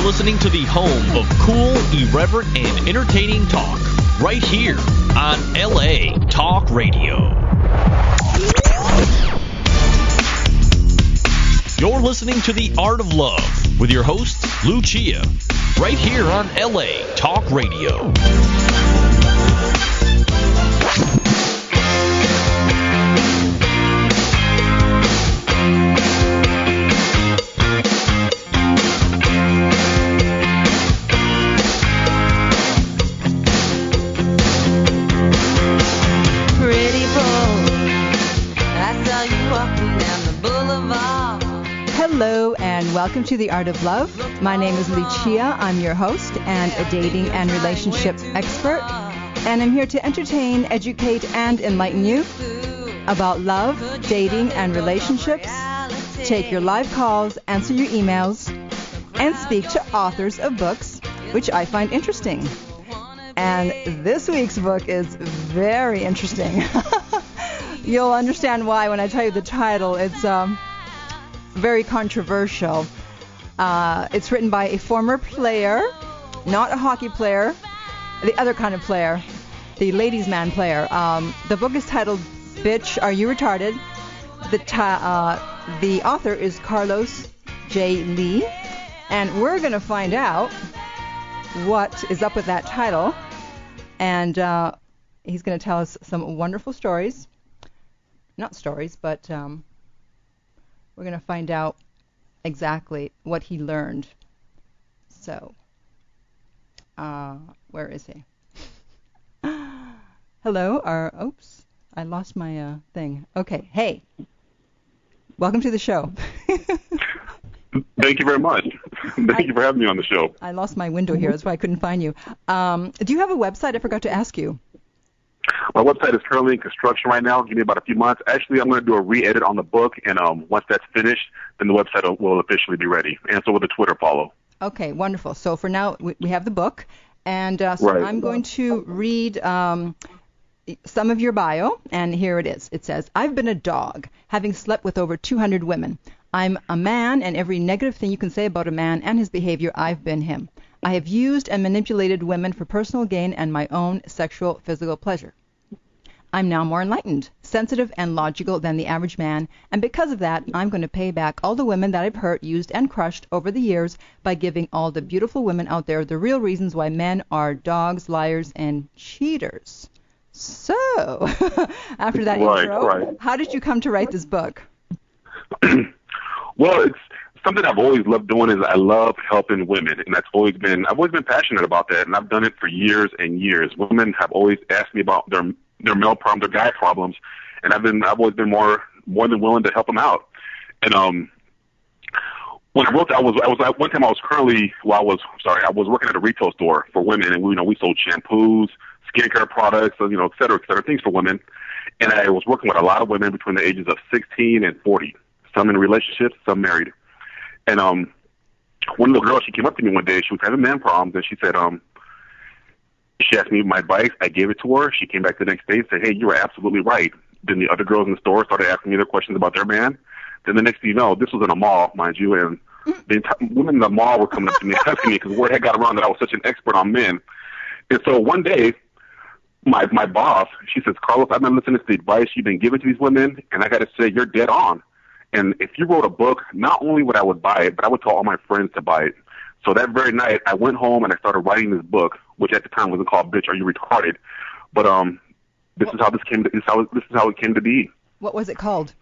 listening to the home of cool, irreverent, and entertaining talk, right here on LA Talk Radio. You're listening to The Art of Love with your host, Lucia, right here on LA Talk Radio. Hello and welcome to The Art of Love. My name is Lucia. I'm your host and a dating and relationship expert. And I'm here to entertain, educate, and enlighten you about love, dating, and relationships. Take your live calls, answer your emails, and speak to authors of books, which I find interesting. And this week's book is very interesting. You'll understand why when I tell you the title. It's very controversial. It's written by a former player, not a hockey player, the other kind of player, the ladies' man player. The book is titled Bitch, Are You Retarded? The author is Carlos J. Lee, and we're going to find out what is up with that title, and he's going to tell us some wonderful stories. Not stories, but we're going to find out exactly what he learned. So, where is he? Hello, oops, I lost my thing. Okay, hey, welcome to the show. Thank you very much. Thank you for having me on the show. I lost my window here, that's why I couldn't find you. Do you have a website? I forgot to ask you. My website is currently in construction right now. Give me about a few months. Actually, I'm going to do a re-edit on the book, and once that's finished, then the website will officially be ready. And so will the Twitter follow. Okay, wonderful. So for now, we have the book, and so right. I'm going to read some of your bio, and here it is. It says, I've been a dog, having slept with over 200 women. I'm a man, and every negative thing you can say about a man and his behavior, I've been him. I have used and manipulated women for personal gain and my own sexual, physical pleasure. I'm now more enlightened, sensitive, and logical than the average man, and because of that, I'm going to pay back all the women that I've hurt, used, and crushed over the years by giving all the beautiful women out there the real reasons why men are dogs, liars, and cheaters. So, after that intro, how did you come to write this book? Well, it's something I've always loved doing. Is I love helping women, and I've always been passionate about that, and I've done it for years and years. Women have always asked me about their male problems, their guy problems, and I've always been more than willing to help them out. And when I wrote that, I was working at a retail store for women, and we sold shampoos, skincare products, et cetera, things for women. And I was working with a lot of women between the ages of 16 and 40, some in relationships, some married. And one little girl, she came up to me one day. She was having man problems, and she said, she asked me my advice. I gave it to her. She came back the next day and said, hey, you were absolutely right. Then the other girls in the store started asking me their questions about their man. Then the next thing you know, this was in a mall, mind you, and the women in the mall were coming up to me asking me because word had got around that I was such an expert on men. And so one day, my boss, she says, Carlos, I've been listening to the advice you've been giving to these women, and I got to say, you're dead on. And if you wrote a book, not only would I buy it, but I would tell all my friends to buy it. So that very night, I went home and I started writing this book, which at the time wasn't called "Bitch, Are You Retarded?" But this is how it came to be. What was it called?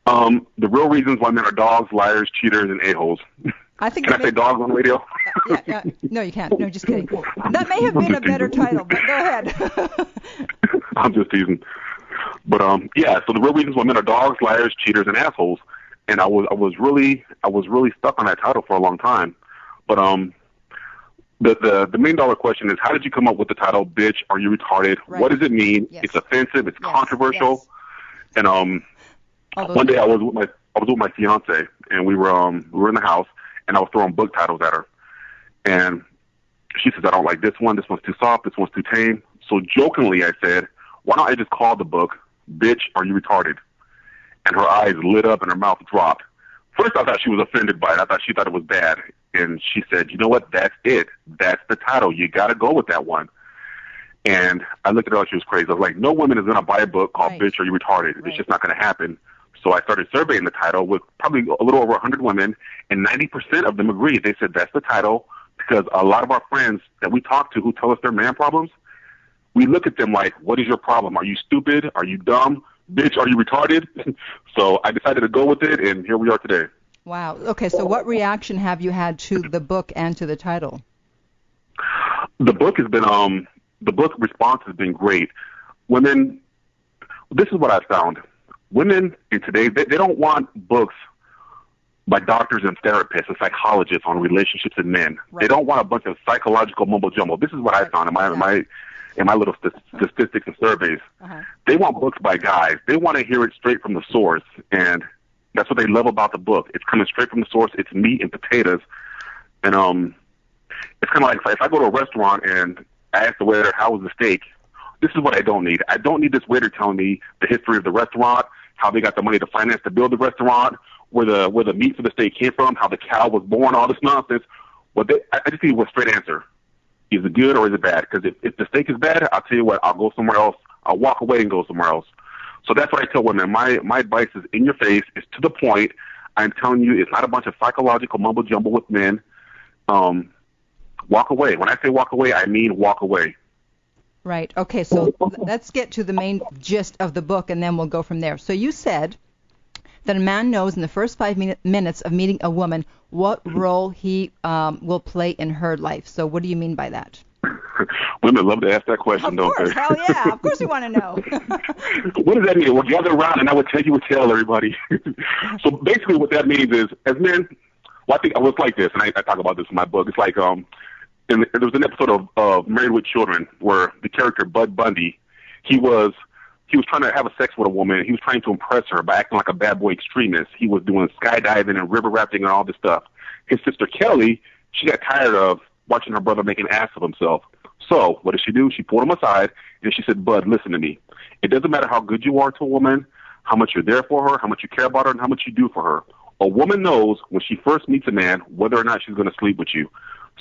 The Real Reasons Why Men Are Dogs, Liars, Cheaters, and A-Holes. Can I say dogs on the radio? Yeah. No, you can't. No, just kidding. That may have been a better title, but go ahead. I'm just teasing. But so The Real Reasons Why Men Are Dogs, Liars, Cheaters, and Assholes. And I was really stuck on that title for a long time. But the $1 million question is, how did you come up with the title "Bitch, Are You Retarded"? Right. What does it mean? Yes. It's offensive. It's controversial. Yes. And one day I was with my fiance, and we were in the house, and I was throwing book titles at her, and she says, I don't like this one. This one's too soft. This one's too tame. So jokingly, I said, why don't I just call the book "Bitch, Are You Retarded"? And her eyes lit up and her mouth dropped. First, I thought she was offended by it. I thought she thought it was bad. and she said, you know what, that's it. That's the title. You got to go with that one. And I looked at her, she was crazy. I was like, no woman is going to buy a book called Bitch, Are You Retarded? It's just not going to happen. So I started surveying the title with probably a little over 100 women, and 90% of them agreed. They said that's the title, because a lot of our friends that we talk to who tell us their man problems, we look at them like, what is your problem? Are you stupid? Are you dumb? Bitch, are you retarded? So I decided to go with it, and here we are today. Wow. Okay, so what reaction have you had to the book and to the title? The book has been, the book response has been great. Women, this is what I found. Women in today, they don't want books by doctors and therapists and psychologists on relationships and men. Right. They don't want a bunch of psychological mumbo jumbo. This is what I found in my little statistics and surveys. They want books by guys. They want to hear it straight from the source, and that's what they love about the book. It's coming straight from the source. It's meat and potatoes, and it's kind of like if I go to a restaurant and I ask the waiter, how was the steak? This is what I don't need. I don't need this waiter telling me the history of the restaurant, how they got the money to finance to build the restaurant, where the meat for the steak came from, how the cow was born, all this nonsense. I just need a straight answer. Is it good or is it bad? Because if the steak is bad, I'll tell you what, I'll go somewhere else. I'll walk away and go somewhere else. So that's what I tell women. My advice is in your face. It's to the point. I'm telling you, it's not a bunch of psychological mumbo jumbo with men. Walk away. When I say walk away, I mean walk away. Right. Okay, so let's get to the main gist of the book, and then we'll go from there. So you said that a man knows in the first 5 minutes of meeting a woman what role he will play in her life. So what do you mean by that? Women love to ask that question, don't they? Hell yeah. Of course we want to know. What does that mean? Well, gather around and I would tell everybody. So basically what that means is, as men, well, I think it's like this, and I talk about this in my book. It's like there was an episode of Married with Children where the character Bud Bundy, he was trying to have sex with a woman. He was trying to impress her by acting like a bad boy extremist. He was doing skydiving and river rafting and all this stuff. His sister Kelly, she got tired of watching her brother make an ass of himself. So what did she do? She pulled him aside and she said, Bud, listen to me. It doesn't matter how good you are to a woman, how much you're there for her, how much you care about her, and how much you do for her. A woman knows when she first meets a man whether or not she's going to sleep with you.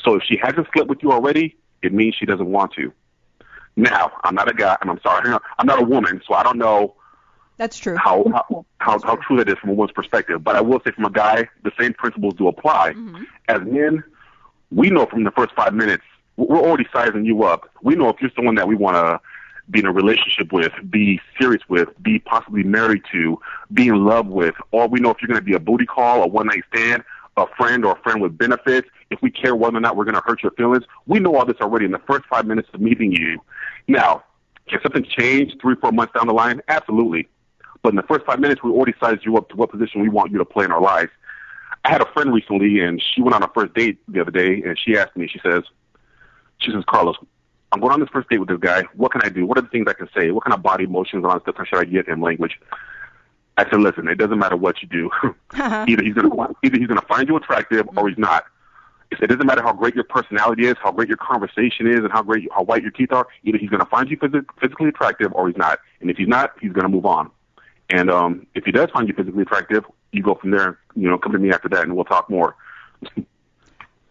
So if she hasn't slept with you already, it means she doesn't want to. Now, I'm not a guy, and I'm sorry, I'm not a woman, so I don't know. That's true. How true that is from a woman's perspective. But I will say from a guy, the same principles do apply. Mm-hmm. As men, we know from the first 5 minutes, we're already sizing you up. We know if you're someone that we want to be in a relationship with, be serious with, be possibly married to, be in love with, or we know if you're going to be a booty call, a one-night stand, a friend or a friend with benefits, if we care whether or not we're going to hurt your feelings. We know all this already in the first 5 minutes of meeting you. Now, can something change 3-4 months down the line? Absolutely. But in the first 5 minutes, we already sized you up to what position we want you to play in our lives. I had a friend recently, and she went on a first date the other day, and she asked me, she says, Carlos, I'm going on this first date with this guy. What can I do? What are the things I can say? What kind of body motions and all that stuff should I give him language? I said, listen, it doesn't matter what you do. Either he's going to find you attractive or he's not. It doesn't matter how great your personality is, how great your conversation is, and how white your teeth are. Either he's going to find you physically attractive or he's not. And if he's not, he's going to move on. And if he does find you physically attractive, you go from there. Come to me after that, and we'll talk more.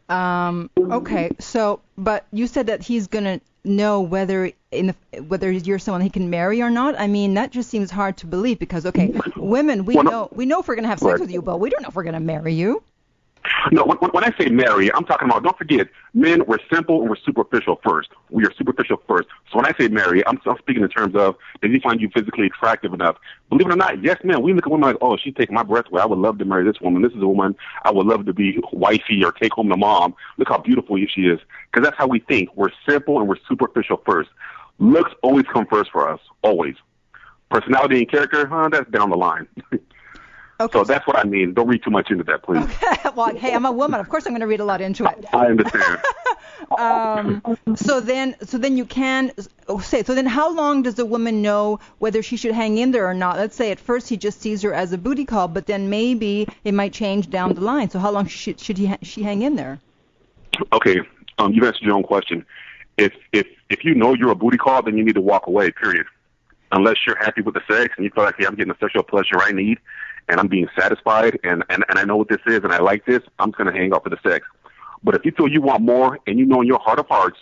Okay. So, but you said that he's going to know whether you're someone he can marry or not. I mean, that just seems hard to believe because, okay, women, we know if we're going to have sex with you, but we don't know if we're going to marry you. No, when I say marry, I'm talking about, don't forget, men, we're simple and we're superficial first. We are superficial first. So when I say marry, I'm speaking in terms of, does he find you physically attractive enough? Believe it or not, yes, man, we look at women like, oh, she's taking my breath away. I would love to marry this woman. This is a woman I would love to be wifey or take home to mom. Look how beautiful she is. Because that's how we think. We're simple and we're superficial first. Looks always come first for us, always. Personality and character, that's down the line. Okay. So that's what I mean. Don't read too much into that, please. Okay. Well, hey, I'm a woman. Of course I'm going to read a lot into it. I understand. So then you can say, so then how long does a woman know whether she should hang in there or not? Let's say at first he just sees her as a booty call, but then maybe it might change down the line. So how long should she hang in there? Okay. You've answered your own question. If you know you're a booty call, then you need to walk away, period. Unless you're happy with the sex and you feel like, hey, I'm getting the sexual pleasure I need and I'm being satisfied and I know what this is and I like this, I'm going to hang up for the sex. But if you feel you want more and you know in your heart of hearts,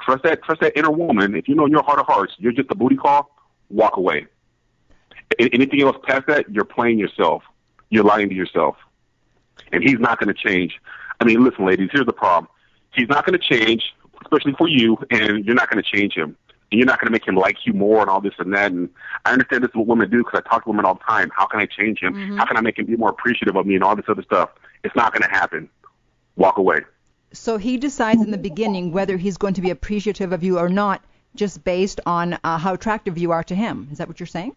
trust that inner woman. If you know in your heart of hearts you're just a booty call, walk away. Anything else past that, you're playing yourself. You're lying to yourself. And he's not going to change. I mean, listen, ladies, here's the problem. He's not going to change, especially for you, and you're not going to change him. And you're not going to make him like you more and all this and that. And I understand this is what women do because I talk to women all the time. How can I change him? Mm-hmm. How can I make him be more appreciative of me and all this other stuff? It's not going to happen. Walk away. So he decides in the beginning whether he's going to be appreciative of you or not, just based on how attractive you are to him. Is that what you're saying?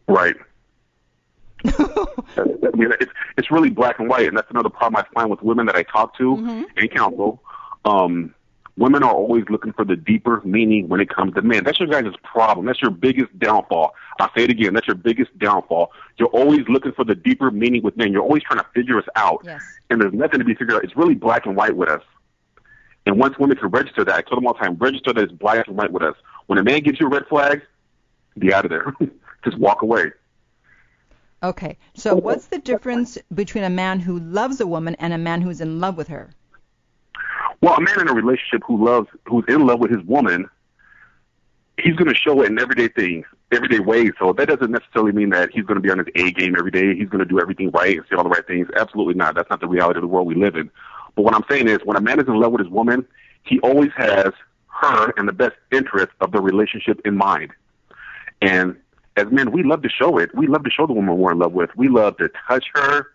Right. I mean, it's really black and white, and that's another problem I find with women that I talk to and counsel. Women are always looking for the deeper meaning when it comes to men. That's your guys' problem. That's your biggest downfall. I'll say it again. That's your biggest downfall. You're always looking for the deeper meaning with men. You're always trying to figure us out. Yes. And there's nothing to be figured out. It's really black and white with us. And once women can register that, I tell them all the time, register that it's black and white with us. When a man gives you a red flag, be out of there. Just walk away. Okay. So what's the difference between a man who loves a woman and a man who's in love with her? Well, a man in a relationship who's in love with his woman, he's going to show it in everyday things, everyday ways. So that doesn't necessarily mean that he's going to be on his A game every day. He's going to do everything right and say all the right things. Absolutely not. That's not the reality of the world we live in. But what I'm saying is when a man is in love with his woman, he always has her and the best interest of the relationship in mind. And as men, we love to show it. We love to show the woman we're in love with. We love to touch her.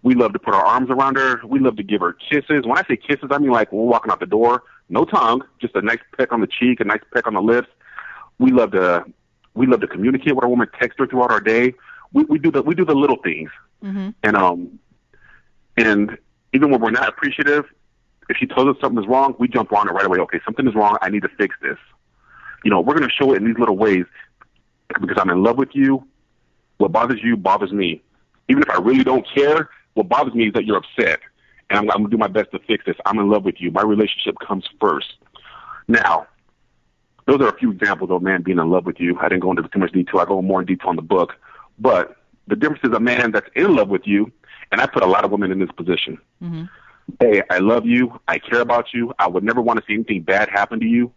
We love to put our arms around her. We love to give her kisses. When I say kisses, I mean like when we're walking out the door, no tongue, just a nice peck on the cheek, a nice peck on the lips. We love to communicate with our woman, text her throughout our day. We do the little things. Mm-hmm. And even when we're not appreciative, if she tells us something is wrong, we jump on it right away. Okay, something is wrong. I need to fix this. You know, we're going to show it in these little ways because I'm in love with you. What bothers you bothers me. Even if I really don't care, what bothers me is that you're upset, and I'm going to do my best to fix this. I'm in love with you. My relationship comes first. Now, those are a few examples of a man being in love with you. I didn't go into too much detail. I go more in detail in the book. But the difference is a man that's in love with you, and I put a lot of women in this position. Mm-hmm. Hey, I love you. I care about you. I would never want to see anything bad happen to you.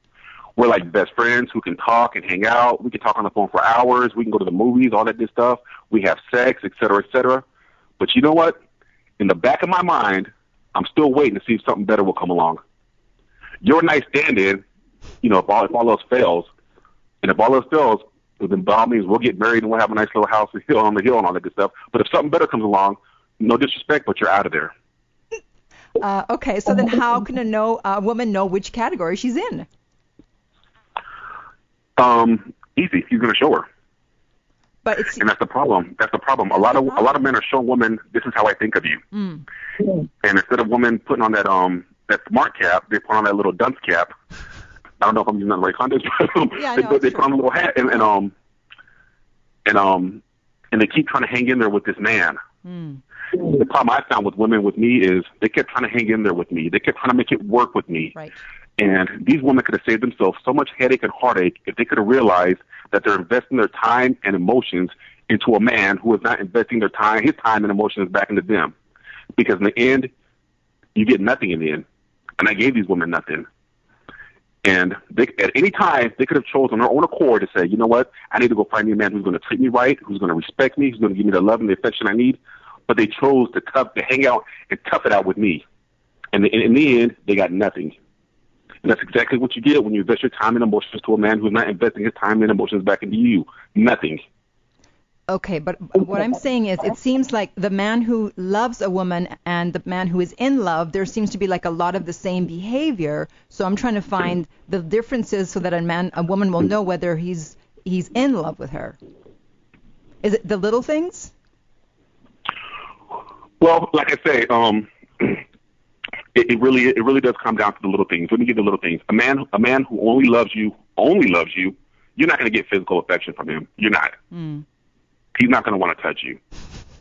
We're like best friends who can talk and hang out. We can talk on the phone for hours. We can go to the movies, all that good stuff. We have sex, et cetera, et cetera. But you know what? In the back of my mind, I'm still waiting to see if something better will come along. You're a nice stand-in, you know, if all else fails. And if all else fails, then by all means, we'll get married and we'll have a nice little house on the hill and all that good stuff. But if something better comes along, no disrespect, but you're out of there. Okay, so then how can a woman know which category she's in? Easy. He's going to show her. And that's the problem. A lot of men are showing women, this is how I think of you. Mm. And instead of women putting on that smart cap, they put on that little dunce cap. I don't know if I'm using that in the right context, but they put on a little hat and they keep trying to hang in there with this man. Mm. The problem I found with women with me is they kept trying to hang in there with me. They kept trying to make it work with me. Right. And these women could have saved themselves so much headache and heartache if they could have realized that they're investing their time and emotions into a man who is not investing his time and emotions back into them. Because in the end, you get nothing in the end. And I gave these women nothing. And at any time, they could have chosen their own accord to say, you know what, I need to go find me a man who's going to treat me right, who's going to respect me, who's going to give me the love and the affection I need. But they chose to hang out and tough it out with me. And in the end, they got nothing. And that's exactly what you get when you invest your time and emotions to a man who's not investing his time and emotions back into you. Nothing. Okay, but what I'm saying is it seems like the man who loves a woman and the man who is in love, there seems to be like a lot of the same behavior. So I'm trying to find the differences so that a woman will know whether he's in love with her. Is it the little things? Well, like I say, It really does come down to the little things. Let me give the little things. A man who only loves you, you're not going to get physical affection from him. You're not. Mm. He's not going to want to touch you.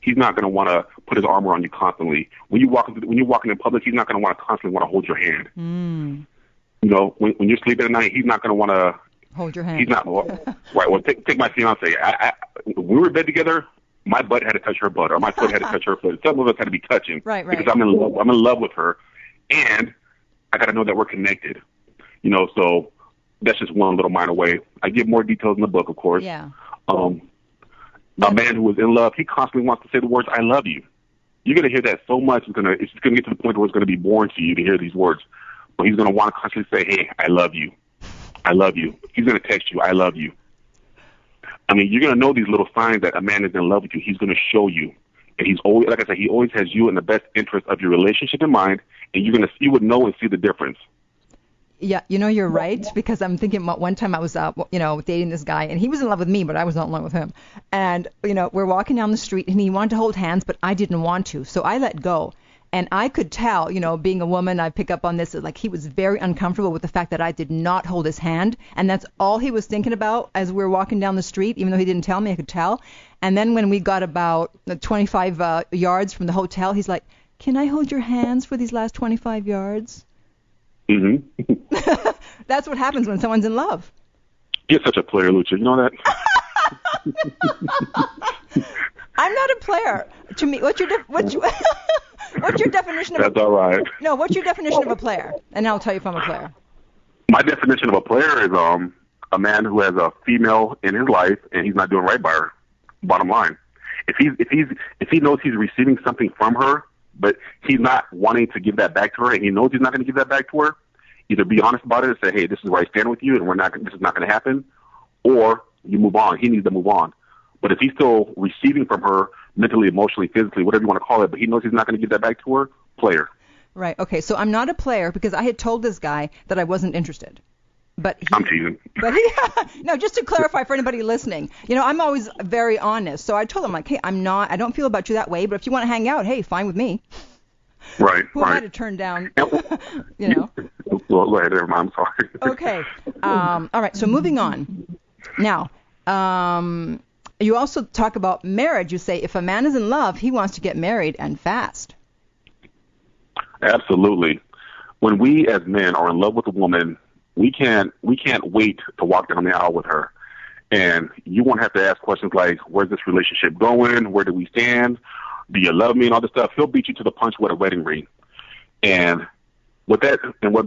He's not going to want to put his arm around you constantly. When you're walking in public, he's not going to want to constantly want to hold your hand. Mm. You know, when you're sleeping at night, he's not going to want to hold your hand. He's not right. Well, take my fiance. When we were in bed together, my butt had to touch her butt, or my foot had to touch her foot. Some of us had to be touching, right. Because I'm in love with her. and I got to know that we're connected. You know, so that's just one little minor way. I give more details in the book, of course. Yeah. A man who is in love, he constantly wants to say the words, I love you. You're going to hear that so much, it's going to get to the point where it's going to be boring to you to hear these words. But he's going to want to constantly say, hey, I love you. I love you. He's going to text you, I love you. I mean, you're going to know these little signs that a man is in love with you. He's going to show you. And he's always, like I said, he always has you in the best interest of your relationship in mind, and you would know and see the difference. Yeah, you know, you're right, because I'm thinking about one time I was, dating this guy, and he was in love with me, but I was not in love with him. And, we're walking down the street, and he wanted to hold hands, but I didn't want to, so I let go. And I could tell, being a woman, I pick up on this, like he was very uncomfortable with the fact that I did not hold his hand, and that's all he was thinking about as we were walking down the street, even though he didn't tell me, I could tell. And then when we got about 25 yards from the hotel, he's like, can I hold your hands for these last 25 yards? Mm-hmm. That's what happens when someone's in love. You're such a player, Lucia. You know that? I'm not a player. To me, what's your definition of That's all right. No, what's your definition of a player? And I'll tell you if I'm a player. My definition of a player is a man who has a female in his life and he's not doing right by her. Bottom line. If he knows he's receiving something from her, but he's not wanting to give that back to her, and he knows he's not going to give that back to her, either be honest about it and say, hey, this is where I stand with you, and this is not going to happen, or you move on. He needs to move on. But if he's still receiving from her mentally, emotionally, physically, whatever you want to call it, but he knows he's not going to give that back to her, player. Right. Okay. So I'm not a player because I had told this guy that I wasn't interested. But I'm teasing. But no, just to clarify for anybody listening, I'm always very honest. So I told him, like, hey, I don't feel about you that way, but if you want to hang out, hey, fine with me. Right. Who am I to turn down? Well, go ahead, never mind. I'm sorry. Okay. All right. So moving on. Now, you also talk about marriage. You say if a man is in love, he wants to get married and fast. Absolutely. When we as men are in love with a woman, we can't wait to walk down the aisle with her. And you won't have to ask questions like, where's this relationship going? Where do we stand? Do you love me? And all this stuff. He'll beat you to the punch with a wedding ring. And what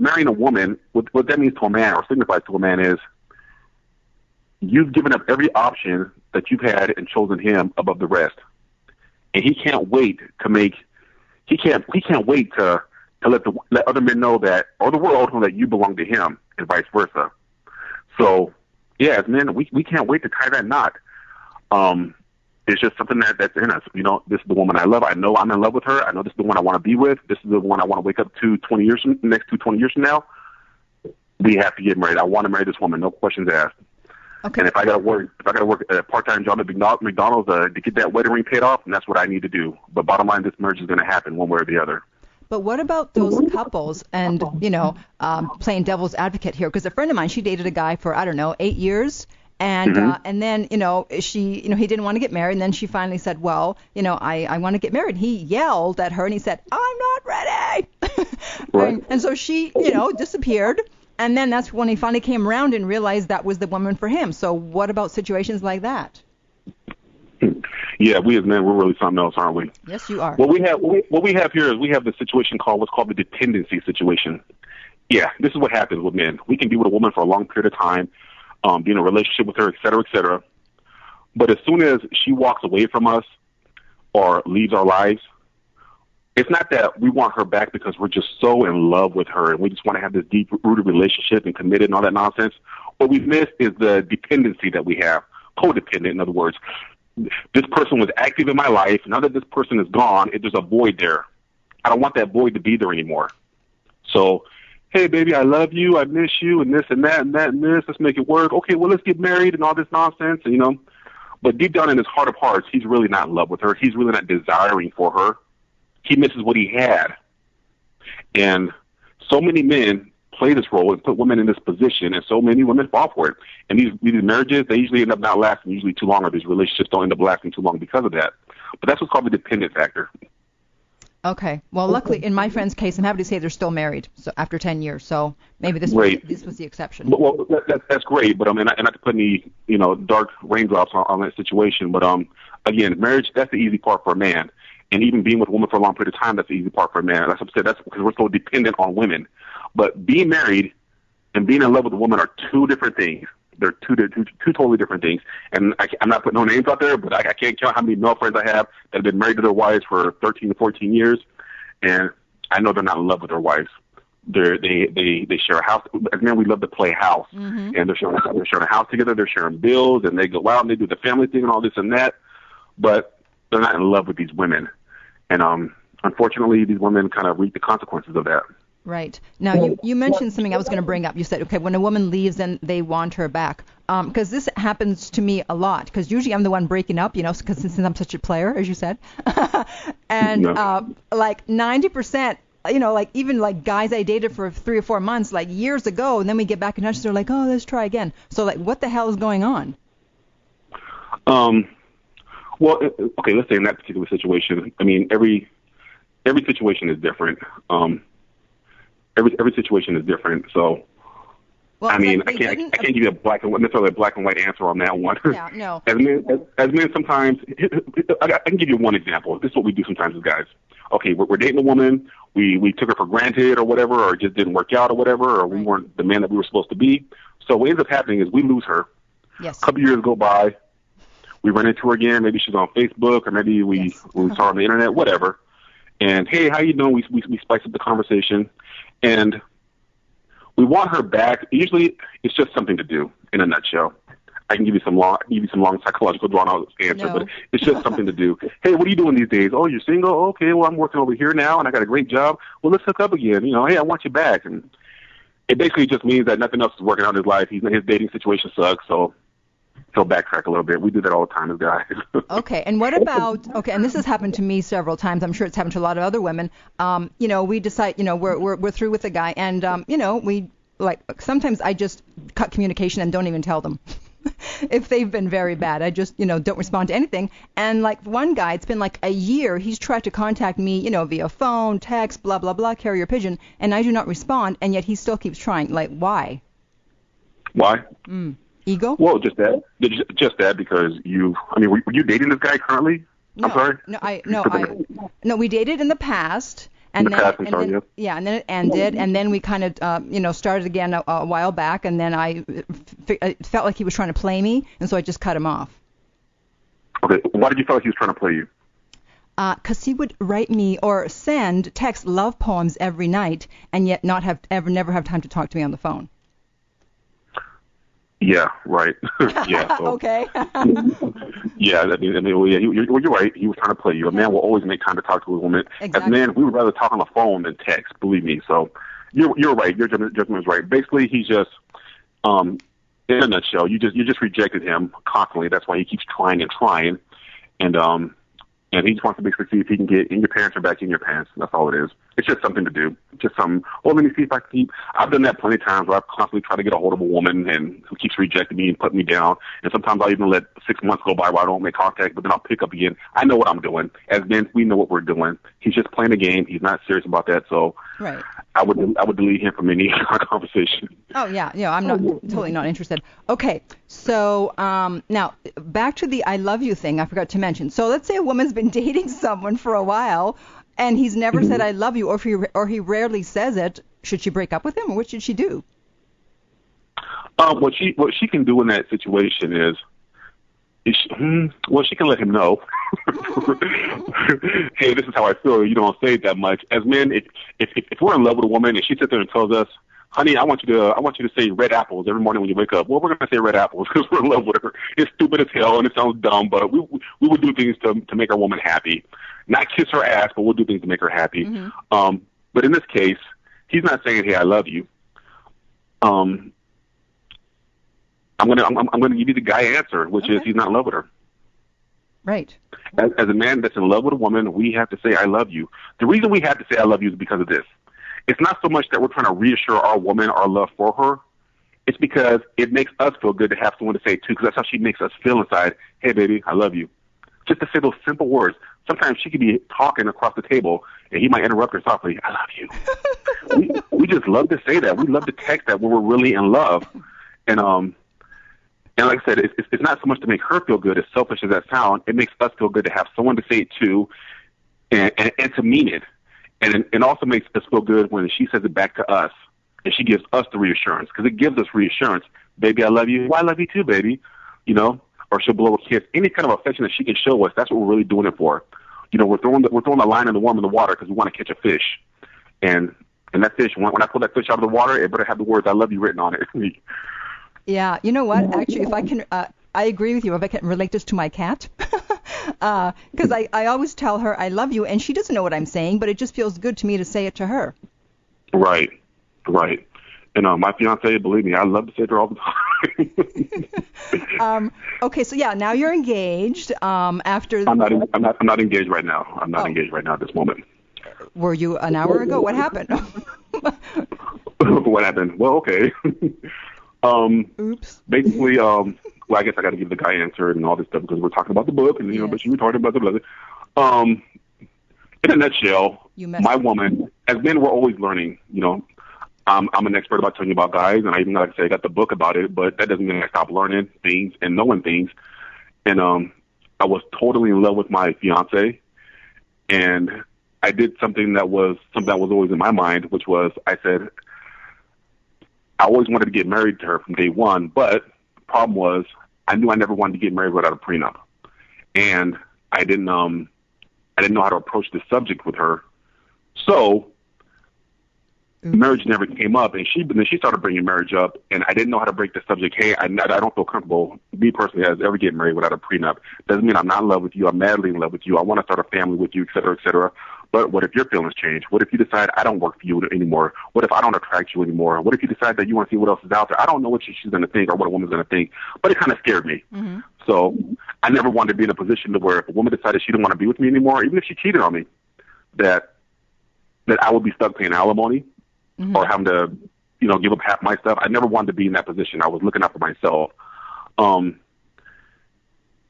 marrying a woman, what that means to a man or signifies to a man is you've given up every option that you've had and chosen him above the rest. And he can't wait to let other men know that, or the world know that you belong to him, and vice versa. So, yeah, as men, we can't wait to tie that knot. It's just something that's in us. This is the woman I love. I know I'm in love with her. I know this is the one I want to be with. This is the one I want to wake up to 20 years from now. We have to get married. I want to marry this woman. No questions asked. Okay. And if I got to work a part-time job at McDonald's to get that wedding ring paid off, and that's what I need to do. But bottom line, this marriage is going to happen one way or the other. But what about those couples and, playing devil's advocate here? Because a friend of mine, she dated a guy for, 8 years. And and then, he didn't want to get married. And then she finally said, well, I want to get married. He yelled at her and he said, I'm not ready. Right. And so she, disappeared. And then that's when he finally came around and realized that was the woman for him. So what about situations like that? Yeah, we as men, we're really something else, aren't we? Yes, you are. What we have here is we have the situation what's called the dependency situation. Yeah, this is what happens with men. We can be with a woman for a long period of time, be in a relationship with her, et cetera, et cetera. But as soon as she walks away from us or leaves our lives, it's not that we want her back because we're just so in love with her and we just want to have this deep-rooted relationship and committed and all that nonsense. What we've missed is the dependency that we have, codependent, in other words. This person was active in my life. Now that this person is gone, there's a void there. I don't want that void to be there anymore. So, hey, baby, I love you. I miss you and this and that and that and this. Let's make it work. Okay, well, let's get married and all this nonsense, But deep down in his heart of hearts, he's really not in love with her. He's really not desiring for her. He misses what he had. And so many men play this role and put women in this position, and so many women fall for it. And these marriages, they usually end up not lasting usually too long, or these relationships don't end up lasting too long because of that. But that's what's called the dependent factor. Okay. Well, luckily, in my friend's case, I'm happy to say they're still married. So after 10 years, so maybe this was the exception. Well, that's great, but and not to put any dark raindrops on that situation. But again, marriage, that's the easy part for a man. And even being with a woman for a long period of time, that's the easy part for a man. That's what I said. That's because we're so dependent on women. But being married and being in love with a woman are two different things. They're two totally different things. And I'm not putting no names out there, but I can't count how many male friends I have that have been married to their wives for 13 to 14 years, and I know they're not in love with their wives. They share a house. As men, we love to play house, and they're sharing a house together. They're sharing bills, and they go out and they do the family thing and all this and that. But they're not in love with these women, and unfortunately, these women kind of reap the consequences of that. Right. Now, you mentioned something I was going to bring up. You said, okay, when a woman leaves, then they want her back. Because this happens to me a lot. Because usually I'm the one breaking up, because since I'm such a player, as you said. And like 90%, like even like guys I dated for 3 or 4 months, like years ago, and then we get back in touch, they're like, oh, let's try again. So like, what the hell is going on? Well, okay, let's say in that particular situation, I mean, every situation is different. Every situation is different. So, well, I mean, I can't give you necessarily a black and white answer on that one. Yeah, no. As men, sometimes I can give you one example. This is what we do sometimes as guys. Okay, we're dating a woman. We took her for granted or whatever, or it just didn't work out or whatever, or we weren't the man that we were supposed to be. So what ends up happening is we lose her. Yes. A couple years go by. We run into her again. Maybe she's on Facebook, or maybe we saw her on the internet, whatever. And hey, how you doing? We spice up the conversation, and we want her back. Usually, it's just something to do. In a nutshell, I can give you some long psychological drawn out answer, but it's just something to do. Hey, what are you doing these days? Oh, you're single? Okay, well, I'm working over here now, and I got a great job. Well, let's hook up again. Hey, I want you back, and it basically just means that nothing else is working out in his life. His dating situation sucks, so he'll backtrack a little bit. We do that all the time as guys. Okay, and what about, and this has happened to me several times. I'm sure it's happened to a lot of other women. We decide, we're through with the guy, and, we, like, sometimes I just cut communication and don't even tell them. If they've been very bad, I just, don't respond to anything. And like one guy, it's been like a year, he's tried to contact me, via phone, text, blah, blah, blah, carrier pigeon, and I do not respond, and yet he still keeps trying. Like, why? Why? Ego? Well, just that. Just that because were you dating this guy currently? No, I'm sorry? No, we dated in the past. And then it ended, and then we kind of, started again a while back, and then I felt like he was trying to play me, and so I just cut him off. Okay, why did you feel like he was trying to play you? Because he would write me or send text love poems every night, and yet never have time to talk to me on the phone. Yeah, right. Yeah. So, okay. Yeah, you're right. He was trying to play you. A man will always make time to talk to a woman. Exactly. As men, we would rather talk on the phone than text. Believe me. So you're right. Your judgment is right. Basically, he's just, in a nutshell, you just rejected him constantly. That's why he keeps trying and trying, and he just wants to basically see if he can get in your pants or back in your pants. That's all it is. It's just something to do. Just some, let me see if I can keep. I've done that plenty of times where I've constantly tried to get a hold of a woman and who keeps rejecting me and putting me down. And sometimes I'll even let 6 months go by where I don't make contact, but then I'll pick up again. I know what I'm doing. As men, we know what we're doing. He's just playing a game. He's not serious about that. So right. I would delete him from any conversation. Oh, yeah. I'm totally not interested. Okay. So now back to the I love you thing I forgot to mention. So let's say a woman's been dating someone for a while, and he's never said I love you, or he rarely says it. Should she break up with him, or what should she do? What she can do in that situation is she can let him know. Hey, this is how I feel. You don't say it that much. As men, if we're in love with a woman and she sits there and tells us, honey, I want you to say red apples every morning when you wake up. Well, we're going to say red apples because we're in love with her. It's stupid as hell and it sounds dumb, but we would do things to make our woman happy. Not kiss her ass, but we'll do things to make her happy. Mm-hmm. But in this case, he's not saying, hey, I love you. I'm gonna give you the guy answer, which is he's not in love with her. Right. As a man that's in love with a woman, we have to say I love you. The reason we have to say I love you is because of this. It's not so much that we're trying to reassure our woman our love for her. It's because it makes us feel good to have someone to say it to, because that's how she makes us feel inside. Hey, baby, I love you. Just to say those simple words. Sometimes she could be talking across the table, and he might interrupt her softly. I love you. we just love to say that. We love to text that when we're really in love. And like I said, it's not so much to make her feel good, as selfish as that sounds. It makes us feel good to have someone to say it to and to mean it. And it also makes us feel good when she says it back to us, and she gives us the reassurance, because it gives us reassurance. Baby, I love you. Well, I love you too, baby. You know, or she'll blow a kiss. Any kind of affection that she can show us, that's what we're really doing it for. You know, we're throwing the line in the worm in the water because we want to catch a fish. And that fish, when I pull that fish out of the water, it better have the words "I love you" written on it. Yeah, you know what? Actually, if I can, I agree with you. If I can relate this to my cat, because I always tell her I love you, and she doesn't know what I'm saying, but it just feels good to me to say it to her. Right. And my fiance, believe me, I love to say it to her all the time. Okay, so yeah, now you're engaged. After I'm not engaged right now. I'm not engaged right now at this moment. Were you an hour ago? What happened? What happened? Well, okay. Oops. Basically, well, I guess I got to give the guy answer and all this stuff because we're talking about the book, and but she retarded, blah blah blah. In a nutshell, my woman, as men, we're always learning. You know, I'm an expert about telling you about guys, and I even like I say I got the book about it, but that doesn't mean I stop learning things and knowing things. And I was totally in love with my fiance, and I did something that was always in my mind, which was I said I always wanted to get married to her from day one, but the problem was I knew I never wanted to get married without a prenup, and I didn't know how to approach this subject with her, so marriage never came up. And she started bringing marriage up, and I didn't know how to break the subject. Hey, I don't feel comfortable, me personally, as ever getting married without a prenup. Doesn't mean I'm not in love with you. I'm madly in love with you. I want to start a family with you, et cetera, et cetera. But what if your feelings change? What if you decide I don't work for you anymore? What if I don't attract you anymore? What if you decide that you want to see what else is out there? I don't know what she's going to think or what a woman's going to think, but it kind of scared me. Mm-hmm. So I never wanted to be in a position to where if a woman decided she didn't want to be with me anymore, even if she cheated on me, that I would be stuck paying alimony or having to, give up half my stuff. I never wanted to be in that position. I was looking out for myself.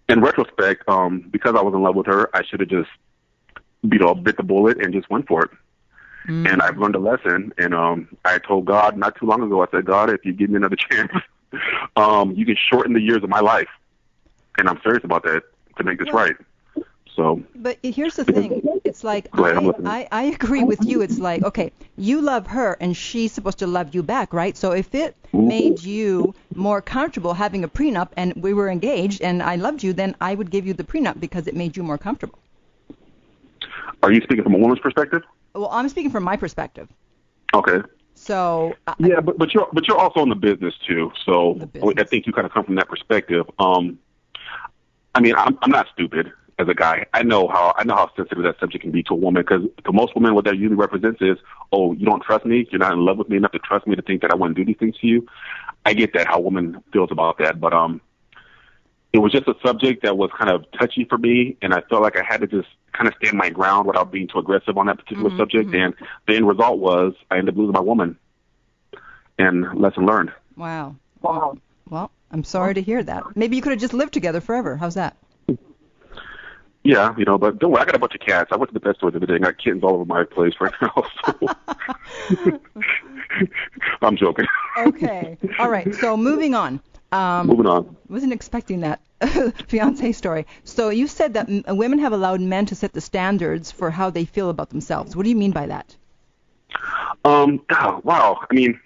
In retrospect, because I was in love with her, I should have just bit the bullet and just went for it. And I've learned a lesson. And I told God not too long ago, I said, God, if you give me another chance, you can shorten the years of my life. And I'm serious about that to make this right. So. But here's the thing. It's like, I agree with you. It's like, okay, you love her and she's supposed to love you back, right? So if it made you more comfortable having a prenup and we were engaged and I loved you, then I would give you the prenup because it made you more comfortable. Are you speaking from a woman's perspective? Well, I'm speaking from my perspective. Okay. So yeah, but you're also in the business too. So I think you kind of come from that perspective. I mean, I'm not stupid as a guy. I know how sensitive that subject can be to a woman, because to most women, what that usually represents is, oh, you don't trust me. You're not in love with me enough to trust me to think that I wouldn't do these things to you. I get that, how a woman feels about that, but it was just a subject that was kind of touchy for me, and I felt like I had to just kind of stand my ground without being too aggressive on that particular subject. And the end result was I ended up losing my woman. And lesson learned. Wow. Well, I'm sorry to hear that. Maybe you could have just lived together forever. How's that? Yeah, but don't worry, I got a bunch of cats. I went to the pet store the other day and got kittens all over my place right now. So. I'm joking. Okay. All right. So moving on. Moving on. Wasn't expecting that fiance story. So you said that women have allowed men to set the standards for how they feel about themselves. What do you mean by that? Wow. I mean,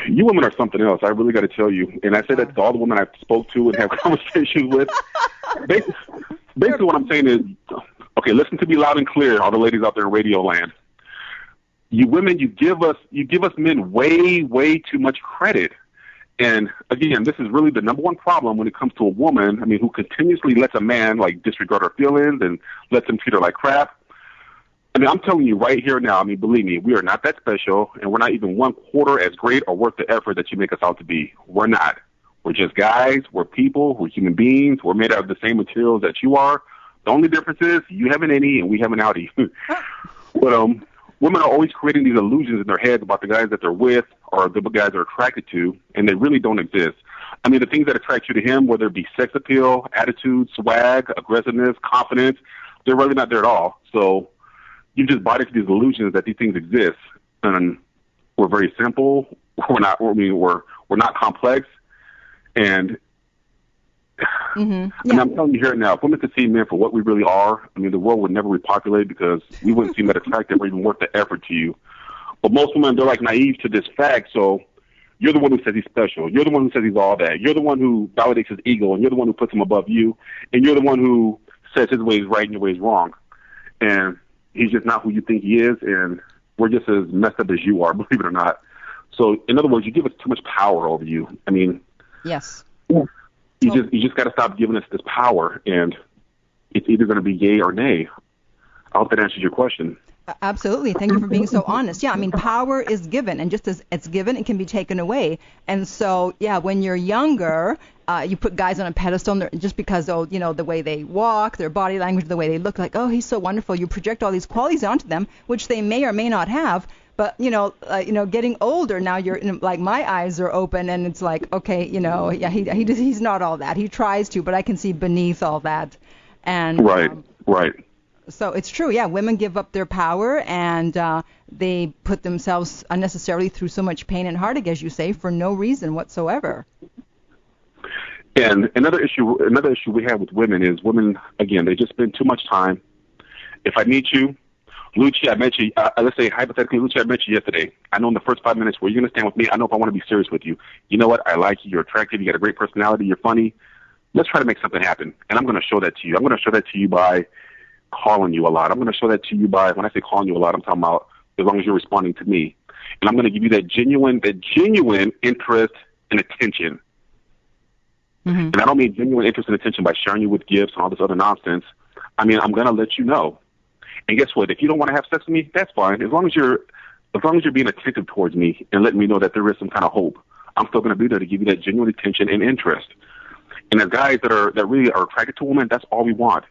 you women are something else. I really got to tell you. And I say that to all the women I've spoke to and have conversations with. Basically what I'm saying is, okay, listen to me loud and clear, all the ladies out there in radio land. You women, you give us men way, way too much credit. And again, this is really the number one problem when it comes to a woman, I mean, who continuously lets a man disregard her feelings and lets him treat her like crap. I mean, I'm telling you right here now, I mean, believe me, we are not that special, and we're not even 1/4 as great or worth the effort that you make us out to be. We're not. We're just guys. We're people. We're human beings. We're made out of the same materials that you are. The only difference is you have an innie and we have an outie. But women are always creating these illusions in their heads about the guys that they're with or the guys they're attracted to, and they really don't exist. I mean, the things that attract you to him, whether it be sex appeal, attitude, swag, aggressiveness, confidence, they're really not there at all. So you just bought into these illusions that these things exist, and we're very simple. We're not complex, and Mm-hmm. And I'm telling you here now, if women could see men for what we really are, I mean, the world would never repopulate because we wouldn't seem that attractive or even worth the effort to you. But most women, they're like naive to this fact. So you're the one who says he's special. You're the one who says he's all that. You're the one who validates his ego, and you're the one who puts him above you. And you're the one who says his way is right and your way is wrong. And he's just not who you think he is, and we're just as messed up as you are, believe it or not. So, in other words, you give us too much power over you. I mean, yes. You just got to stop giving us this power, and it's either going to be yay or nay. I hope that answers your question. Absolutely. Thank you for being so honest. Yeah, I mean, power is given, and just as it's given, it can be taken away. And so, yeah, when you're younger, you put guys on a pedestal just because, the way they walk, their body language, the way they look, like, oh, he's so wonderful. You project all these qualities onto them, which they may or may not have. But, getting older, now you're like my eyes are open, and it's like, okay, yeah, he's not all that. He tries to, but I can see beneath all that. And Right. So it's true, yeah. Women give up their power, and they put themselves unnecessarily through so much pain and heartache, as you say, for no reason whatsoever. And another issue we have with women is women, again, they just spend too much time. If I meet you, Lucia, I met you, let's say hypothetically, Lucia, I met you yesterday. I know in the first 5 minutes where you're going to stand with me, I know if I want to be serious with you. You know what? I like you. You're attractive. You got a great personality. You're funny. Let's try to make something happen. And I'm going to show that to you. I'm going to show that to you by calling you a lot. I'm going to show that to you by, when I say calling you a lot, I'm talking about as long as you're responding to me. And I'm going to give you that genuine interest and attention. Mm-hmm. And I don't mean genuine interest and attention by sharing you with gifts and all this other nonsense. I mean, I'm going to let you know. And guess what? If you don't want to have sex with me, that's fine. As long as you're being attentive towards me and letting me know that there is some kind of hope, I'm still going to be there to give you that genuine attention and interest. And as guys that really are attracted to women, that's all we want.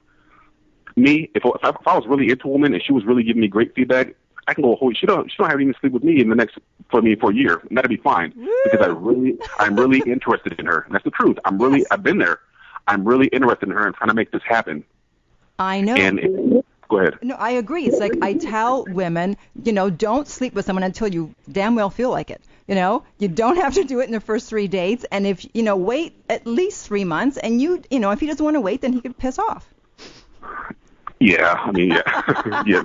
Me, if I was really into a woman and she was really giving me great feedback, I can go, she don't have to even sleep with me for a year, and that'd be fine. Woo! Because I'm really interested in her. And that's the truth. I've been there. I'm really interested in her and trying to make this happen. I know. Go ahead. No, I agree. It's like I tell women, don't sleep with someone until you damn well feel like it. You don't have to do it in the first 3 dates. And if, wait at least 3 months, and if he doesn't want to wait, then he could piss off. Yeah, I mean, yeah, yeah.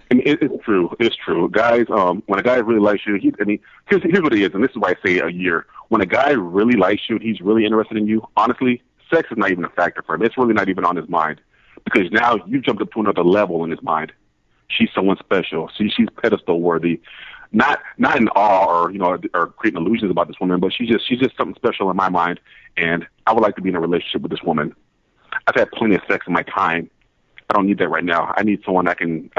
It's true. It's true. Guys, when a guy really likes you, here's what it is, and this is why I say a year. When a guy really likes you, he's really interested in you. Honestly, sex is not even a factor for him. It's really not even on his mind, because now you've jumped up to another level in his mind. She's someone special. She's pedestal worthy. Not in awe or creating illusions about this woman, but she's just something special in my mind, and I would like to be in a relationship with this woman. I've had plenty of sex in my time. I don't need that right now. I need someone I can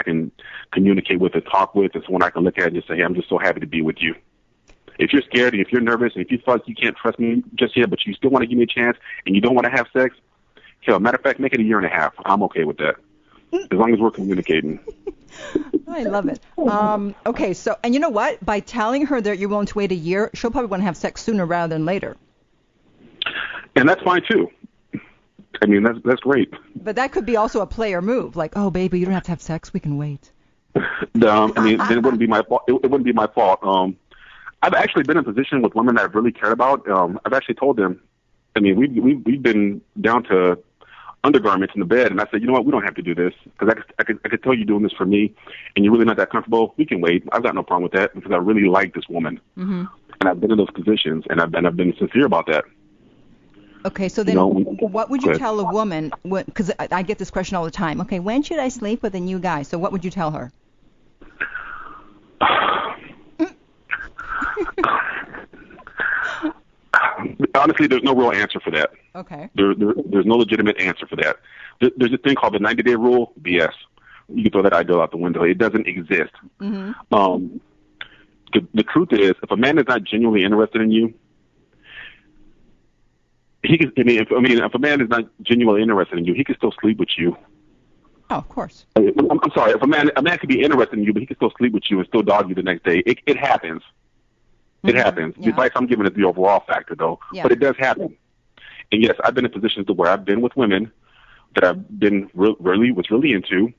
communicate with and talk with, and someone I can look at and just say, hey, I'm just so happy to be with you. If you're scared and if you're nervous and if you feel like you can't trust me just yet, but you still want to give me a chance and you don't want to have sex, hell, matter of fact, make it 1.5 years. I'm okay with that, as long as we're communicating. I love it. Okay, so, and you know what? By telling her that you're willing to wait 1 year, she'll probably want to have sex sooner rather than later. And that's fine, too. I mean, that's great. But that could be also a player move, like, oh, baby, you don't have to have sex. We can wait. Then it wouldn't be my fault. It wouldn't be my fault. I've actually been in a position with women that I've really cared about. I've actually told them, I mean, we've been down to undergarments in the bed, and I said, you know what, we don't have to do this, because I could tell you're doing this for me, and you're really not that comfortable. We can wait. I've got no problem with that, because I really like this woman. Mm-hmm. And I've been in those positions, and I've been sincere about that. Okay, so then what would you tell a woman, because I get this question all the time, okay, when should I sleep with a new guy? So what would you tell her? Honestly, there's no real answer for that. Okay. There's no legitimate answer for that. There's a thing called the 90-day rule, BS. You can throw that idea out the window. It doesn't exist. Mm-hmm. The truth is, if a man is not genuinely interested in you, if a man is not genuinely interested in you, he can still sleep with you. Oh, of course. I'm sorry. If a man could be interested in you, but he can still sleep with you and still dog you the next day. It happens. Mm-hmm. It happens. Yeah. The advice I'm giving is the overall factor, though. Yeah. But it does happen. And yes, I've been in positions where I've been with women that I've been was really into,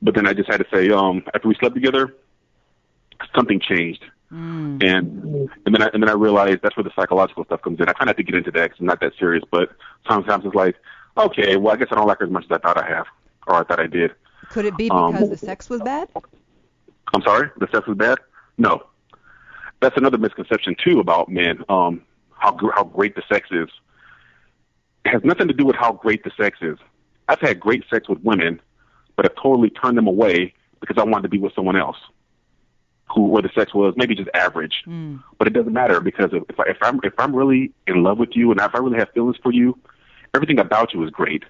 but then I just had to say, after we slept together, something changed. And then I realized that's where the psychological stuff comes in. I try not to get into that because I'm not that serious, but sometimes it's like, okay, well, I guess I don't like her as much as I thought I have, or I thought I did. Could it be because the sex was bad? I'm sorry? The sex was bad? No. That's another misconception, too, about men, how great the sex is. It has nothing to do with how great the sex is. I've had great sex with women, but I've totally turned them away because I wanted to be with someone else where the sex was maybe just average. But it doesn't matter because if I'm really in love with you and if I really have feelings for you, everything about you is great.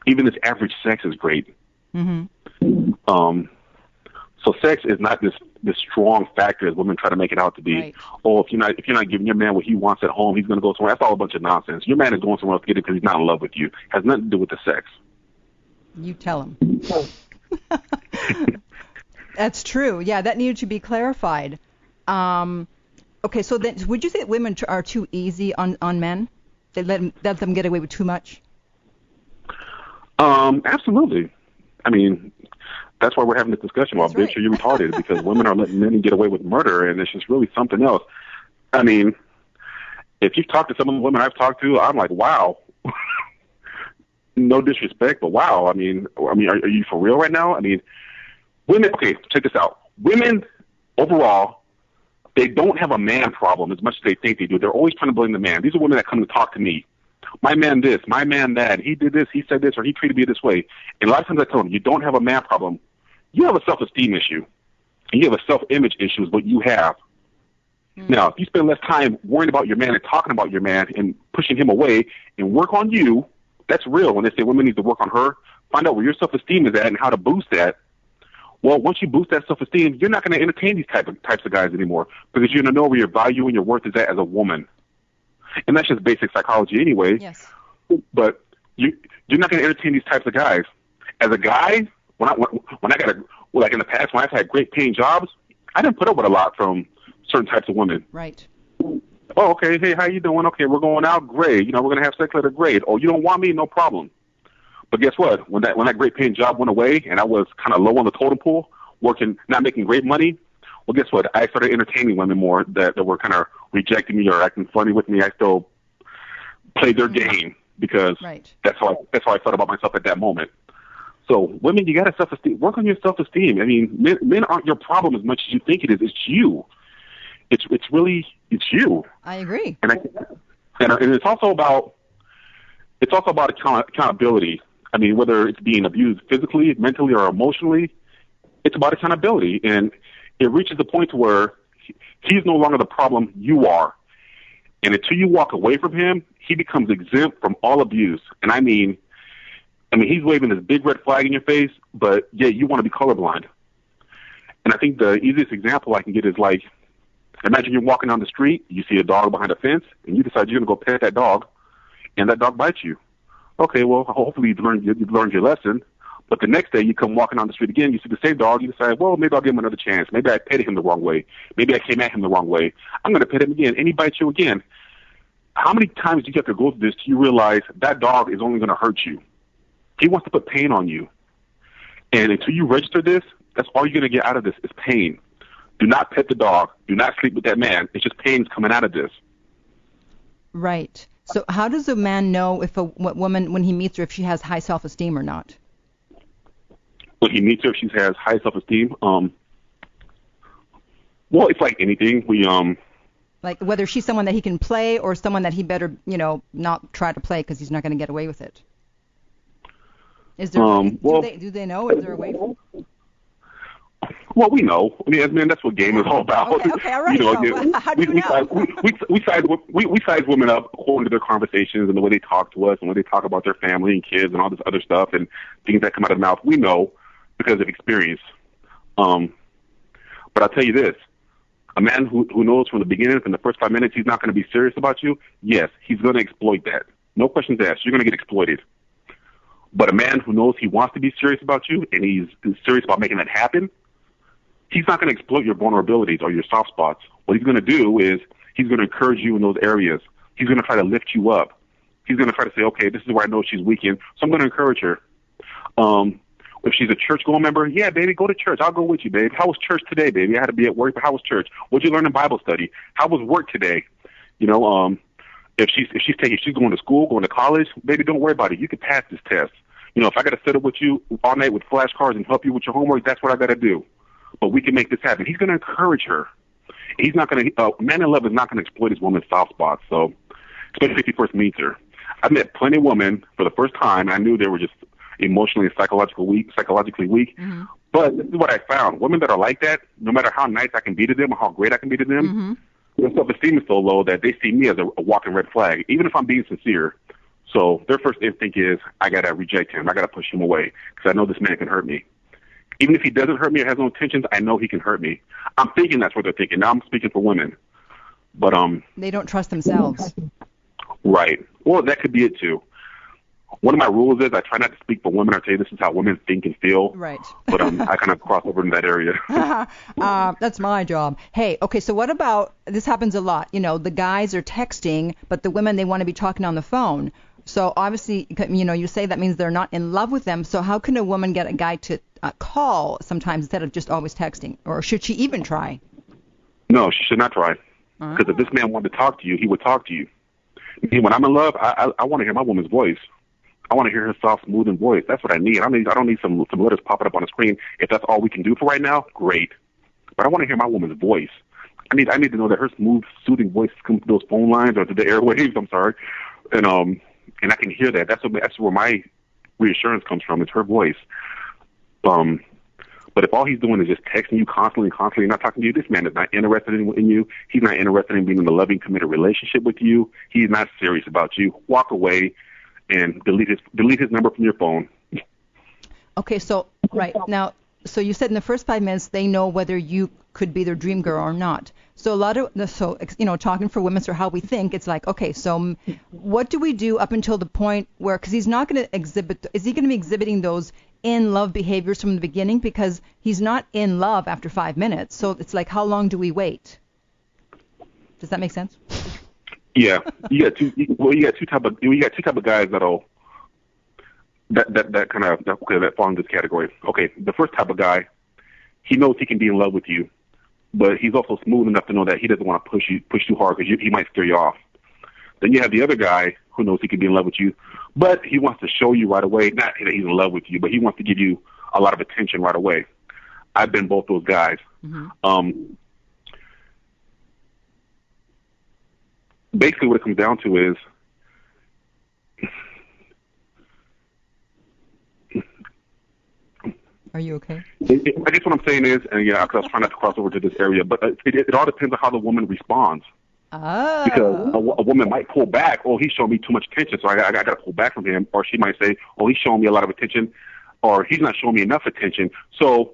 Even this average sex is great. So sex is not this strong factor as women try to make it out to be. Right. Oh, if you're not giving your man what he wants at home, he's going to go somewhere. That's all a bunch of nonsense. Your man is going somewhere else to get it because he's not in love with you. It has nothing to do with the sex. You tell him. That's true. Yeah, that needed to be clarified. Okay, so then would you say that women are too easy on men? They let them get away with too much? Absolutely. I mean, that's why we're having this discussion about bitch, are you retarded? Because women are letting men get away with murder, and it's just really something else. I mean, if you've talked to some of the women I've talked to, I'm like, wow. No disrespect, but wow. I mean, are you for real right now? I mean, women. Okay, check this out. Women overall, they don't have a man problem as much as they think they do. They're always trying to blame the man. These are women that come to talk to me. My man this, my man that. He did this, he said this, or he treated me this way. And a lot of times I tell them, you don't have a man problem. You have a self-esteem issue. And you have a self-image issue is what you have. Now, if you spend less time worrying about your man and talking about your man and pushing him away and work on you, that's real. When they say women need to work on her, find out where your self-esteem is at and how to boost that. Well, once you boost that self-esteem, you're not going to entertain these types of guys anymore because you're going to know where your value and your worth is at as a woman. And that's just basic psychology anyway. Yes. But you're not going to entertain these types of guys. As a guy, when I got like in the past when I've had great paying jobs, I didn't put up with a lot from certain types of women. Right. Oh, okay. Hey, how you doing? Okay, we're going out. Great. We're going to have sex later. Great. Oh, you don't want me? No problem. But guess what? When that great paying job went away and I was kind of low on the totem pole, working, not making great money, well, guess what? I started entertaining women more that were kind of rejecting me or acting funny with me. I still played their game because that's how I felt about myself at that moment. So women, you got to self-esteem. Work on your self-esteem. I mean, men aren't your problem as much as you think it is. It's you. It's you. I agree. And it's also about accountability. I mean, whether it's being abused physically, mentally, or emotionally, it's about accountability. And it reaches the point where he's no longer the problem, you are. And until you walk away from him, he becomes exempt from all abuse. And I mean, he's waving this big red flag in your face, but yet you want to be colorblind. And I think the easiest example I can get is like, imagine you're walking down the street, you see a dog behind a fence, and you decide you're going to go pet that dog, and that dog bites you. Okay, well, hopefully you've learned your lesson. But the next day you come walking down the street again, you see the same dog, you decide, well, maybe I'll give him another chance. Maybe I petted him the wrong way. Maybe I came at him the wrong way. I'm going to pet him again, and he bites you again. How many times do you have to go through this till you realize that dog is only going to hurt you? He wants to put pain on you. And until you register this, that's all you're going to get out of this is pain. Do not pet the dog. Do not sleep with that man. It's just pain coming out of this. Right. So how does a man know if a woman, when he meets her, if she has high self-esteem or not? When he meets her, if she has high self-esteem, well, it's like anything. Like whether she's someone that he can play or someone that he better, not try to play because he's not going to get away with it. Is there? Do they know? Is there a way? Well, we know. I mean, as men, that's what game is all about. Okay, all right. How do you know? We size women up according to their conversations and the way they talk to us and when they talk about their family and kids and all this other stuff and things that come out of their mouth. We know because of experience. But I'll tell you this. A man who knows from the beginning, from the first 5 minutes, he's not going to be serious about you, yes, he's going to exploit that. No questions asked. You're going to get exploited. But a man who knows he wants to be serious about you and he's serious about making that happen, he's not going to exploit your vulnerabilities or your soft spots. What he's going to do is he's going to encourage you in those areas. He's going to try to lift you up. He's going to try to say, okay, this is where I know she's weak in, so I'm going to encourage her. If she's a church-going member, yeah, baby, go to church. I'll go with you, babe. How was church today, baby? I had to be at work, but how was church? What'd you learn in Bible study? How was work today? You know, if she's going to school, going to college, baby, don't worry about it. You can pass this test. You know, if I got to sit up with you all night with flashcards and help you with your homework, that's what I got to do. But we can make this happen. He's going to encourage her. He's not going to. Man in love is not going to exploit his woman's soft spots. So, especially if he first meets her. I've met plenty of women for the first time. I knew they were just emotionally and psychologically weak. Mm-hmm. But this is what I found. Women that are like that, no matter how nice I can be to them or how great I can be to them, their self-esteem is so low that they see me as a walking red flag, even if I'm being sincere. So their first instinct is, I got to reject him. I got to push him away because I know this man can hurt me. Even if he doesn't hurt me or has no intentions, I know he can hurt me. I'm thinking that's what they're thinking. Now I'm speaking for women. But they don't trust themselves. Right. Well, that could be it too. One of my rules is I try not to speak for women or say this is how women think and feel. Right. But I kind of cross over in that area. That's my job. Hey, okay, so what about, this happens a lot, you know, the guys are texting, but the women, they want to be talking on the phone. So obviously, you know, you say that means they're not in love with them. So how can a woman get a guy to call sometimes instead of just always texting? Or should she even try? No, she should not try. Because if this man wanted to talk to you, he would talk to you. When I'm in love, I want to hear my woman's voice. I want to hear her soft, smoothing voice. That's what I need. I don't need some letters popping up on the screen. If that's all we can do for right now, great. But I want to hear my woman's voice. I need to know that her smooth, soothing voice comes through those phone lines or to the airwaves. I'm sorry, and I can hear that. That's where my reassurance comes from. It's her voice. But if all he's doing is just texting you constantly, not talking to you, this man is not interested in you. He's not interested in being in a loving, committed relationship with you. He's not serious about you. Walk away and delete his number from your phone. Okay, so right now, so you said in the first 5 minutes they know whether you could be their dream girl or not. So talking for women or how we think, it's like, okay, so what do we do up until the point where, because he's not going to exhibit, is he going to be exhibiting those in love behaviors from the beginning? Because he's not in love after 5 minutes. So it's like, how long do we wait? Does that make sense? Yeah, you got two type of guys that fall in this category. Okay, the first type of guy, he knows he can be in love with you, but he's also smooth enough to know that he doesn't want to push too hard because he might scare you off. Then you have the other guy who knows he can be in love with you, but he wants to show you right away, not that he's in love with you, but he wants to give you a lot of attention right away. I've been both those guys. Mm-hmm. Basically what it comes down to is Are you okay? I guess what I'm saying is, and yeah, because I was trying not to cross over to this area, but it all depends on how the woman responds. Oh. Because a woman might pull back. Oh, he's showing me too much attention, so I got to pull back from him. Or she might say, oh, he's showing me a lot of attention, or he's not showing me enough attention. So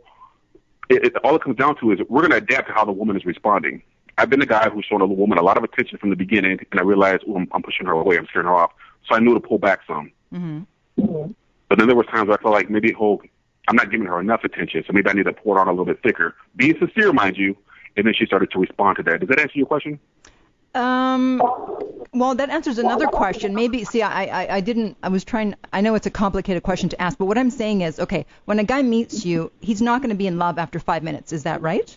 all it comes down to is we're going to adapt to how the woman is responding. I've been the guy who's shown a woman a lot of attention from the beginning, and I realized, I'm pushing her away. I'm scaring her off. So I knew to pull back some. Mm-hmm. But then there was times where I felt like maybe I'm not giving her enough attention, so maybe I need to pour it on a little bit thicker. Being sincere, mind you, and then she started to respond to that. Does that answer your question? Well, that answers another question. Maybe, see, I know it's a complicated question to ask, but what I'm saying is, okay, when a guy meets you, he's not going to be in love after 5 minutes. Is that right?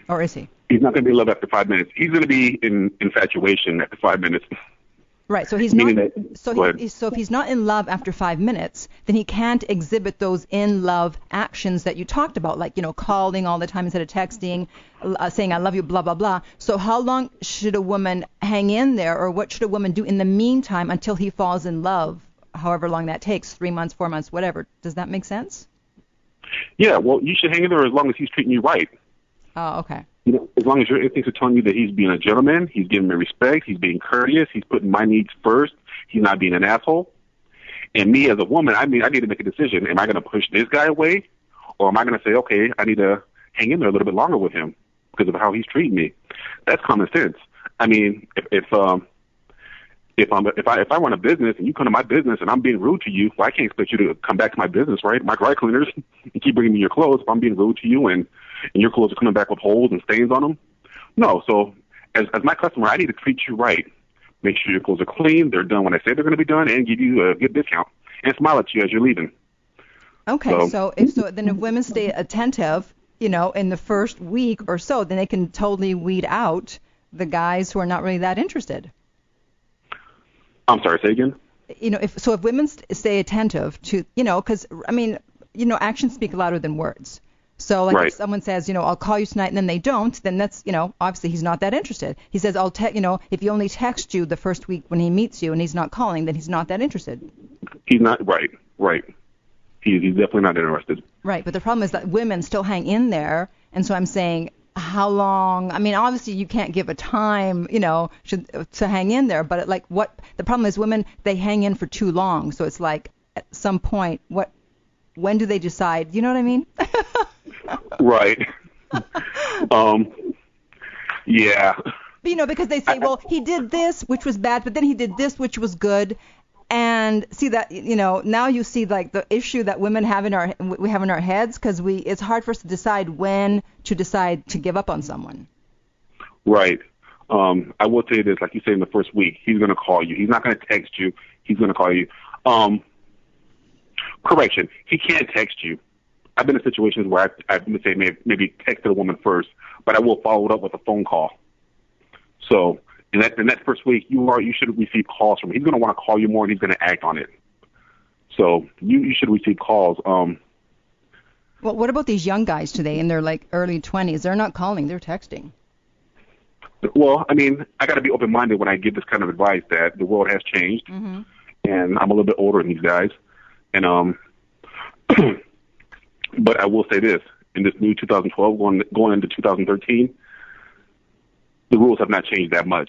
Or is he? He's not going to be in love after 5 minutes. He's going to be in infatuation after 5 minutes. Right. So he's not. So if he's not in love after 5 minutes, then he can't exhibit those in love actions that you talked about, like calling all the time instead of texting, saying I love you, blah blah blah. So how long should a woman hang in there, or what should a woman do in the meantime until he falls in love? However long that takes, 3 months, 4 months, whatever. Does that make sense? Yeah. Well, you should hang in there as long as he's treating you right. Oh, okay. As long as your instincts are telling you that he's being a gentleman, he's giving me respect, he's being courteous, he's putting my needs first, he's not being an asshole. And me as a woman, I need to make a decision. Am I going to push this guy away, or am I going to say, okay, I need to hang in there a little bit longer with him because of how he's treating me? That's common sense. I mean, if I run a business and you come to my business and I'm being rude to you, well, I can't expect you to come back to my business, right? My dry cleaners, and keep bringing me your clothes. If I'm being rude to you and your clothes are coming back with holes and stains on them, no. So as my customer, I need to treat you right. Make sure your clothes are clean, they're done when I say they're going to be done, and give you a good discount and smile at you as you're leaving. Okay, so if women stay attentive, in the first week or so, then they can totally weed out the guys who are not really that interested. I'm sorry, say again? If women stay attentive to, because, actions speak louder than words. So, like, right. If someone says, I'll call you tonight, and then they don't, then that's, obviously he's not that interested. He says, if he only texts you the first week when he meets you and he's not calling, then he's not that interested. He's not, right. He's definitely not interested. Right, but the problem is that women still hang in there, and so I'm saying, how long? I mean, obviously you can't give a time, to hang in there, but the problem is women, they hang in for too long, so it's like at some point, when do they decide? You know what I mean? Right. Yeah. Because they say, well, he did this, which was bad, but then he did this, which was good. And see that, now you see like the issue that women have in our heads, because it's hard for us to decide when to decide to give up on someone. Right. I will tell you this, like you say, in the first week, he's going to call you. He's not going to text you. He's going to call you. Correction. He can't text you. I've been in situations where I've say maybe texted a woman first, but I will follow it up with a phone call. So in that first week, you should receive calls from him. He's going to want to call you more, and he's going to act on it. So you should receive calls. Well, what about these young guys today in their like early 20s? They're not calling; they're texting. Well, I mean, I got to be open-minded when I give this kind of advice that the world has changed, mm-hmm. and I'm a little bit older than these guys, and but I will say this: in this new 2012, going into 2013. The rules have not changed that much.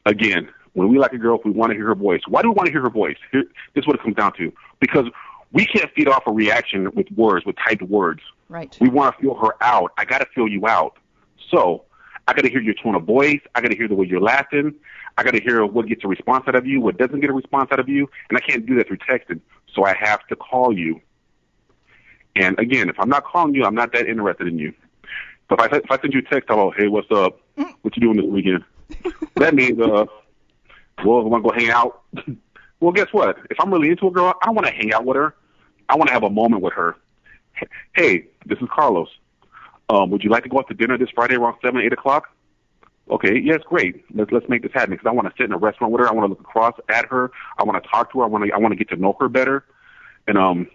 Again, when we like a girl, if we want to hear her voice. Why do we want to hear her voice? This is what it comes down to. Because we can't feed off a reaction with words, with typed words. Right. We want to feel her out. I got to feel you out. So I got to hear your tone of voice. I got to hear the way you're laughing. I got to hear what gets a response out of you, what doesn't get a response out of you. And I can't do that through texting. So I have to call you. And again, if I'm not calling you, I'm not that interested in you. But if I send you a text, hello, hey, what's up? What you doing this weekend? That means, well, I want to go hang out. Well, guess what? If I'm really into a girl, I don't want to hang out with her. I want to have a moment with her. Hey, this is Carlos. Would you like to go out to dinner this Friday around 7, 8 o'clock? Okay, yes, great. Let's make this happen because I want to sit in a restaurant with her. I want to look across at her. I want to talk to her. I want to get to know her better. And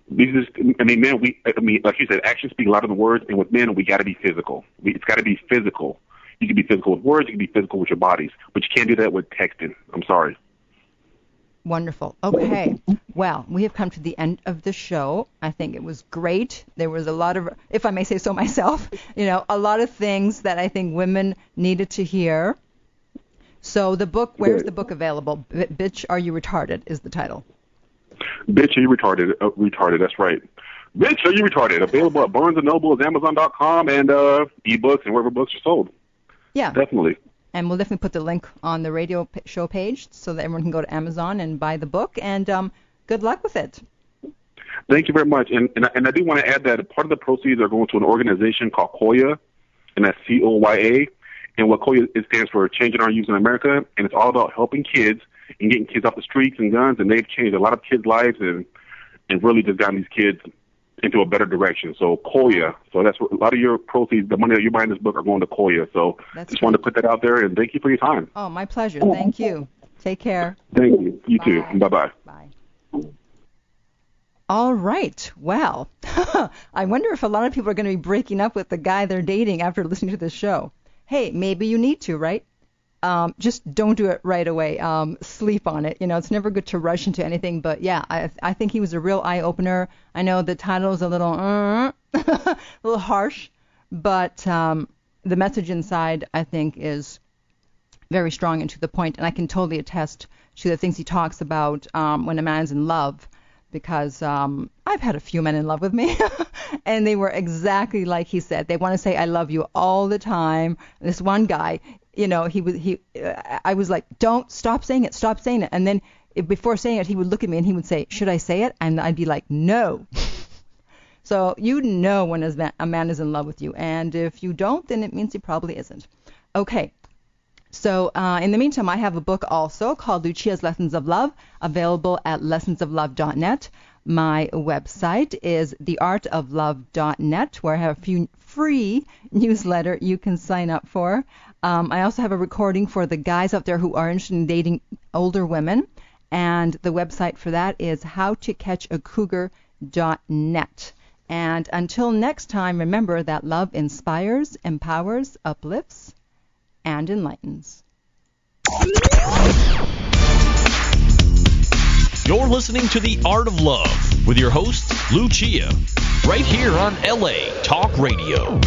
men, like you said, actions speak louder than words, and with men, we got to be physical. It's got to be physical. You can be physical with words, you can be physical with your bodies, but you can't do that with texting. I'm sorry. Wonderful. Okay. Well, we have come to the end of the show. I think it was great. There was a lot of, if I may say so myself, a lot of things that I think women needed to hear. So the book, where's the book available? Bitch, Are You Retarded is the title. Bitch, Are You Retarded? Retarded, that's right. Bitch, Are You Retarded? Available at Barnes & Noble, Amazon.com, and ebooks and wherever books are sold. Yeah. Definitely. And we'll definitely put the link on the radio show page so that everyone can go to Amazon and buy the book. And good luck with it. Thank you very much. And I do want to add that part of the proceeds are going to an organization called Koya, and that's COYA. And what Koya stands for Changing Our Youth in America, and it's all about helping kids and getting kids off the streets and guns, and they've changed a lot of kids' lives and really just gotten these kids into a better direction. So Koya, so that's what, a lot of your proceeds, the money that you're buying this book are going to Koya. So just wanted to put that out there, and thank you for your time. Oh, my pleasure. Thank you. Take care. Thank you. You too. Bye-bye. Bye. All right. Well, I wonder if a lot of people are going to be breaking up with the guy they're dating after listening to this show. Hey, maybe you need to, right? Just don't do it right away. Sleep on it. It's never good to rush into anything. But yeah, I think he was a real eye opener. I know the title is a little, a little harsh, but the message inside I think is very strong and to the point. And I can totally attest to the things he talks about when a man's in love, because I've had a few men in love with me, and they were exactly like he said. They want to say I love you all the time. This one guy. I was like, don't stop saying it. And then before saying it, he would look at me and he would say, should I say it? And I'd be like, no. So when a man is in love with you. And if you don't, then it means he probably isn't. Okay. So in the meantime, I have a book also called Lucia's Lessons of Love, available at lessonsoflove.net. My website is theartoflove.net, where I have a free newsletter you can sign up for. I also have a recording for the guys out there who are interested in dating older women, and the website for that is howtocatchacougar.net. And until next time, remember that love inspires, empowers, uplifts, and enlightens. You're listening to The Art of Love with your host, Lucia, right here on LA Talk Radio.